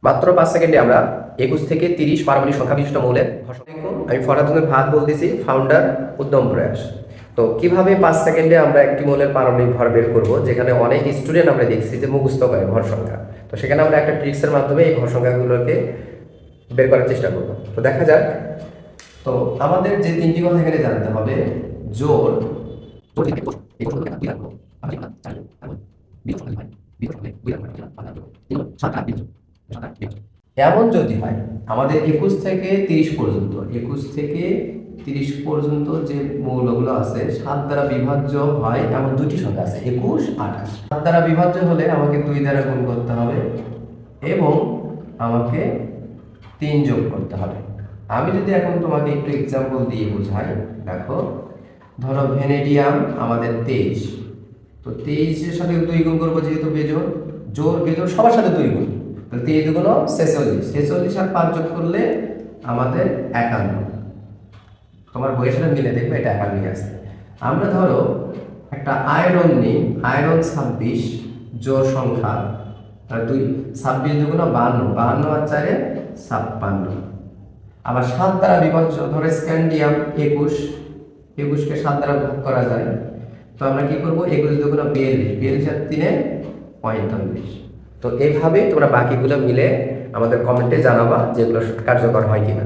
মাত্র 5 সেকেন্ডে আমরা 21 থেকে 30 পারমাণবিক সংখ্যা বিশিষ্ট মৌলের আমি ফরহাদ আহমেদ ভাত বলতেছি, ফাউন্ডার উদ্যম প্রয়াস। তো কিভাবে 5 সেকেন্ডে আমরা একটি মৌলের পারমাণবিক ভর বের করব, যেখানে অনেক স্টুডেন্ট আমরা দেখছি যে মুখস্থ করে ভর সংখ্যা। তো সেখানে আমরা একটা ট্রিক্সের মাধ্যমে এই ভর সংখ্যাগুলোকে বের করার চেষ্টা করব। তো দেখা যাক। তো আমাদের যে তিনটি কথা এখানে জানতে হবে, জোর, এমন যদি হয় আমাদের 21 থেকে 30 পর্যন্ত, 21 থেকে 30 পর্যন্ত যে মৌলগুলো আছে 7 দ্বারা বিভাজ্য হয় এমন দুটি সংখ্যা আছে, 21, 28। 7 দ্বারা বিভাজ্য হলে আমাকে 2 দ্বারা গুণ করতে হবে এবং আমাকে 3 যোগ করতে হবে। আমি যদি এখন তোমাকে একটু এক্সাম্পল দিয়ে বোঝাই, দেখো, ধরো ভ্যানেডিয়াম আমাদের 23, তো 23 এর সাথে 2 গুণ করবো, যেহেতু বেজোড়, জোর বেজোড় সবার সাথে 2 গুণ, তাহলে 23 গুণ 46, 46 আর 5 যোগ করলে আমাদের 51। তোমার বইয়ের সাথে মিলে দেখবে এটা 51 আসছে। আমরা ধরো একটা আয়রন নিই, আয়রন 26 জোর সংখ্যা, আর 26 দুগুণ 52, 52 আর 4 56। আবার 7 দ্বারা বিভাজ্য, ধরো স্ক্যান্ডিয়াম 21, 21কে 7 দ্বারা ভাগ করা যায়। তো আমরা কি করব, 21 দুগুণ 42, 42 আর 3 45। তো এইভাবে তোমরা বাকিগুলো মিলে আমাদের কমেন্টে জানাবা যেগুলো কার্যকর হয় কিনা।